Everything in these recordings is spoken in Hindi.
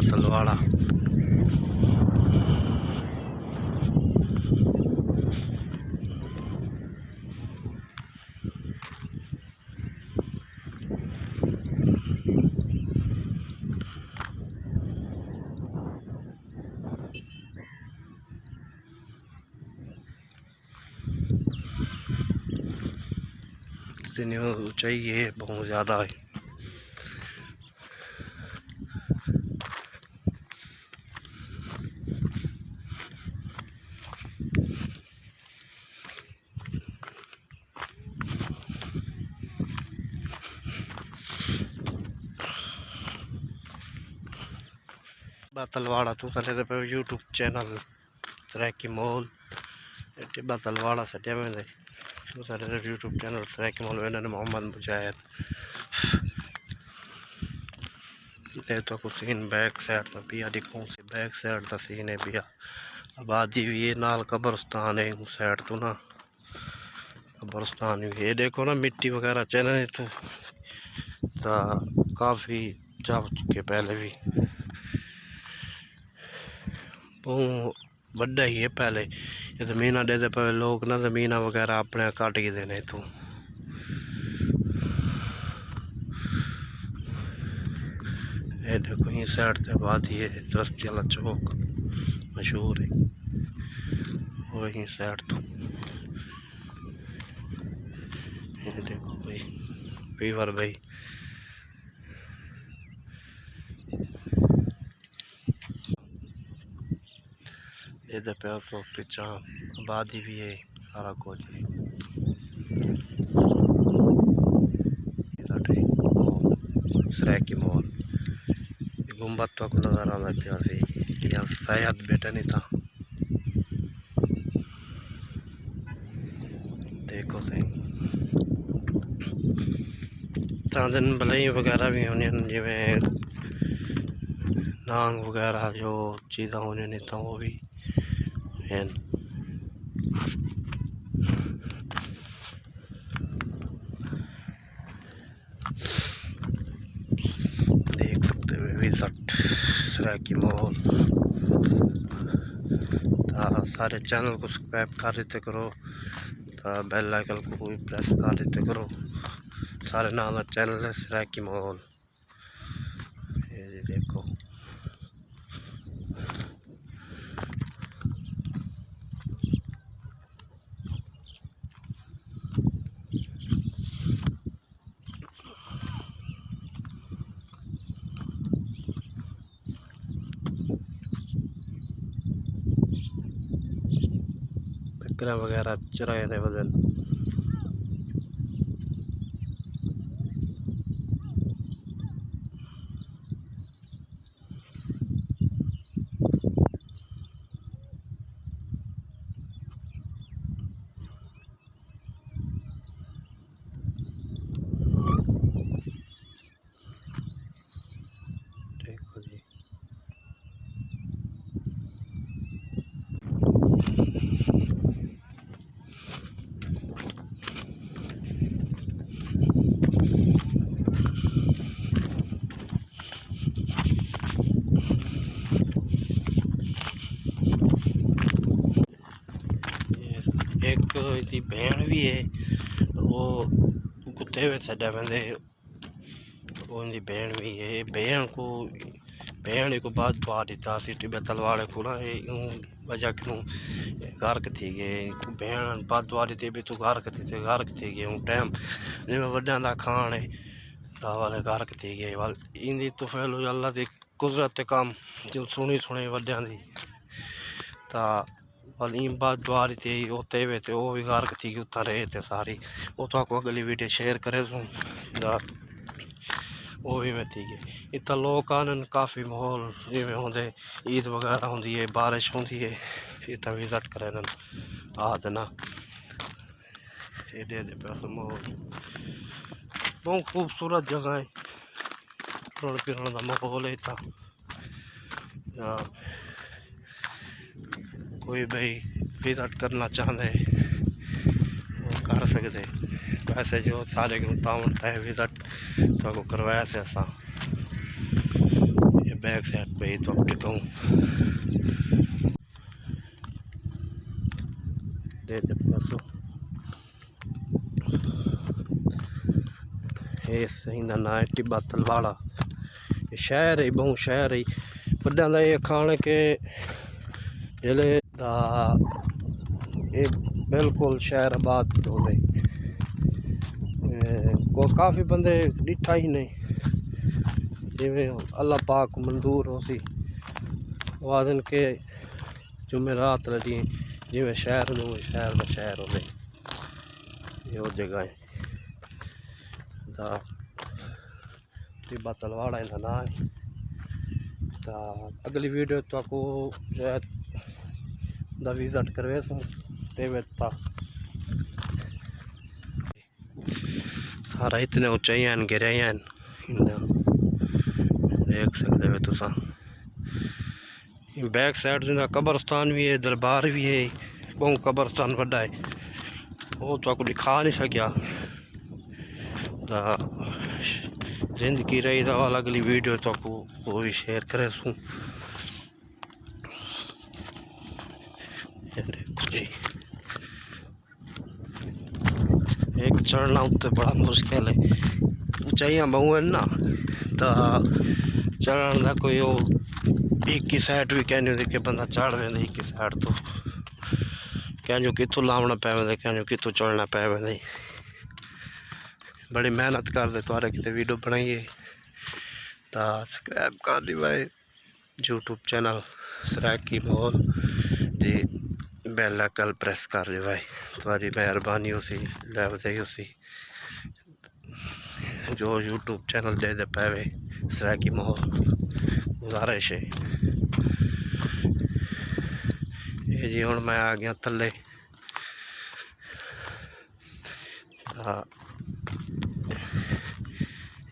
तलवाड़ा। ऊंचाई है बहुत ज़्यादा है। तलवाड़ा तू सटे पे यूट्यूब चैनल सराकी मॉल टिब्बा तलवाड़ा सटिया में तू सटे यूट्यूब चैनल सराकी मॉल में मोहम्मद मुजाहिद ये तो कुछ सीन बैक साइड का पिया दिखाऊं से बैक साइड का सीन है पिया आबादी भी ये नाल कब्रस्तान है उस साइड तो ना कब्रस्तान भी ये देखो ना मिट्टी वगैरह चैनल तो काफ़ी जा चुके पहले भी बहुत बड़ा ही है। पहले ये जमीन दे पे लोग ना जमीन वगैरह अपने काट के देने तो ये देखो ये साइड से आबादी है दरस्ती वाला चौक मशहूर है वही साइड तो ये देखो भाई फीवर भाई इधर पैसों पिछा आबादी भी है सारा कुछ है। सराकी मॉल गुम्बद तो नजर आता पिया से यहाँ शायद बेटा नहीं था देखो सही चांदन भले वगैरह भी होने जिमें नांग वगैरह जो चीज़ें होने नहीं था वो भी हैं। देख सकते हो विजिट सराकी मॉल। सारे चैनल को सब्सक्राइब कर देते करो बेल आइकन को भी प्रेस कर देते करो। सारे नाम का चैनल है सराकी मॉल। ये देखो बकरा वगैरह चराए थे बदल देखो जी। एक इसकी भेड़ भी है वो कुत्ते में छड़ा बंदे वो इनकी भेड़ भी है भेड़ को बाद बाहर था सिटी में तलवाड़े को ना वजह क्यों गार्क थी गए भेड़ बाद वाली थी भी तू गार्क थी गए हूँ टाइम जिमें वड्या का खान है वाले गार्क थी गए वाल इंदी तो फैलो अल्लाह की कुदरत काम जो सुनी वड्या दी ता वाल इन बाद द्वारी थी होते हुए थे वो भी गार्क थी कि उतना रहे थे सारी वो तो आपको अगली वीडियो शेयर करे वो भी मैं थी गई इतना लोग आनन काफ़ी माहौल जिमें होंगे ईद वगैरह होंगी है बारिश होंगी है इतना विजिट करें आद ना एडे पैसा माहौल बहुत खूबसूरत जगह है फिर का माहौल है इतना कोई भाई विजिट करना चाहते वो कर सकते वैसे जो सारे तावन है विजिट तो करवाया से असा ये बैक साइड पे ही तो आप दिखाऊँ दे पैसों ये सही ना ना टिब्बा तलवाड़ा शहर है बहु शहर है वड्डा दा ये खाने के जिले दा ये बिल्कुल शहर आबाद होंदे को काफ़ी बंदे डिठा ही नहीं जिमें अल्लाह पाक मंजूर हो सी वादन के जुमेरात लगी जिमें शहर का शहर होंदे ये जगह है टिब्बा तलवाड़ा इनका ना है तो अगली वीडियो तो आपको शायद दा विजिट करवे सूँ सारा इतने ऊंचाई हैं गिरे हैं देख सकते हो तुसा बैक साइड जिंदा कब्रस्तान भी है दरबार भी है बहुत कब्रस्तान बड़ा है वो तो आपको दिखा नहीं सकिया जिंदगी रही था वाला अगली वीडियो तो आपको वो भी शेयर करे सूँ देखो जी एक चढ़ना उत्ते बड़ा मुश्किल है ऊंचाइयां बहु है ना तो चढ़न का कोई वो एक ही साइड भी कहने होती कि बंदा चढ़ वेंदा एक ही साइड तो कहने कितों लावना पै वेंदा कहने कितों चढ़ना पै वेंदा बड़ी मेहनत करते तुआरे कितने वीडियो बनाइए तो सब्सक्राइब कर दी भाई यूट्यूब चैनल सराकी माहौल जी बेल आइकन प्रेस कर ली भाई तुम्हारी मेहरबानी उसी लैब दे उसी जो यूट्यूब चैनल दे दे पावे सराकी माहौल गुजारिश है ये जी हुण मैं आ गया थल्ले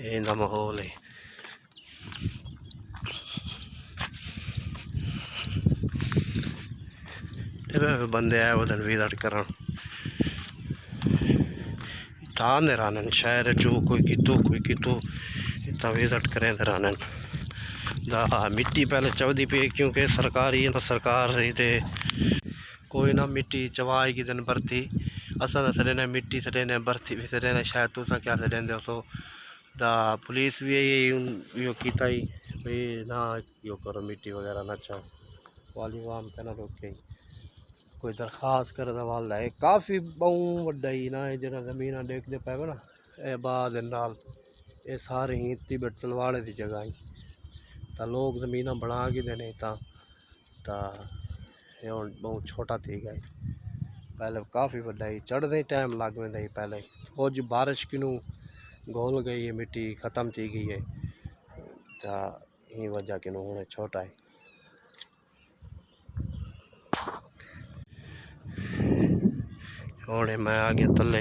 ये इंदा माहौल है बंदे आए वदन विजिट करन तान रानन शहर जो कोई कितो इतना विजिट करें रानन मिट्टी पहले चवदी पी क्योंकि सरकारी ना सरकार रही थे कोई ना मिट्टी चवाएगी दिन भरती असा सड़े मिट्टी सड़े भरती भी सड़े शायद तुसा क्या सड़े सो पुलिस भी यो कीता ही भाई ना यो करो मिट्टी वगैरह ना चाहो वाली वाम कहना रोके कोई दरखास्त कर वाला है काफ़ी बहु वड्डा ही ना जरा जमीन देखते पे ना ए बाद नाल ये सारे ही तिब्बत तलवाड़े की जगह ही तो लोग जमीन बना के देने बहुत छोटा थी गया पहले काफ़ी वड्डा ही चढ़ते ही टाइम लग वेंदा ही पहले कुछ बारिश किनू घोल गई है मिट्टी ख़त्म थी गई है तो ये वजह किनू हूँ छोटा है और मैं आ गया तले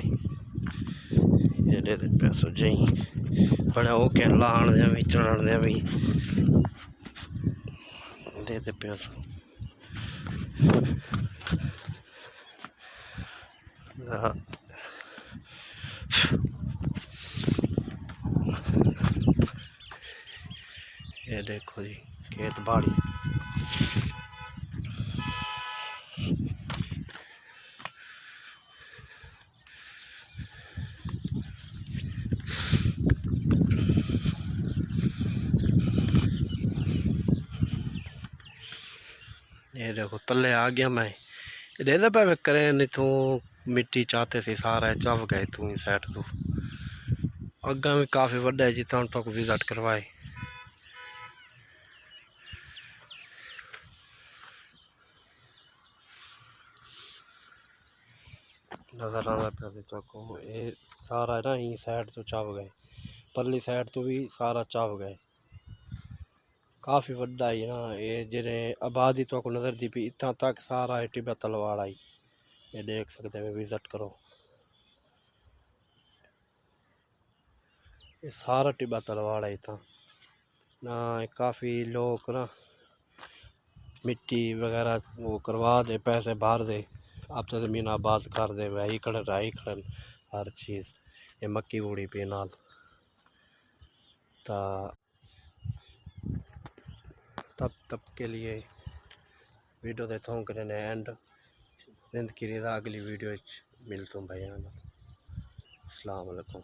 ये पैसों जी बड़ा ओके लाण दे भी चढ़न दे भी दे पैसों ये देखो जी खेत बाड़ी ये देखो तले आ गया मैं दे पे करें नहीं तू मिट्टी चाहते थे सारा चव गए तू ही साइड तो अग्गा भी काफ़ी वड्डा है जितना तक विजिट करवाए नज़र आता पे तो ये सारा ना ही साइड तो चव गए परली साइड तो भी सारा चव गए काफ़ी वड्डा ही ना ये जिने आबादी तो को नज़र दी पी इतना तक सारा है टिब्बा तलवाड़ा ही ये देख सकते हैं विजिट करो ये सारा टिब्बा तलवाड़ा ही था ना काफ़ी लोग ना मिट्टी वगैरह वो करवा दे पैसे भर दे अब तो ज़मीन आबाद कर दे वही खड़न हर चीज़ ये मक्की बूढ़ी पे नाल ता तब के लिए वीडियो देता हूँ करने एंड जिंदगी रहा अगली वीडियो मिलता हूँ भाई। अस्सलाम वालेकुम।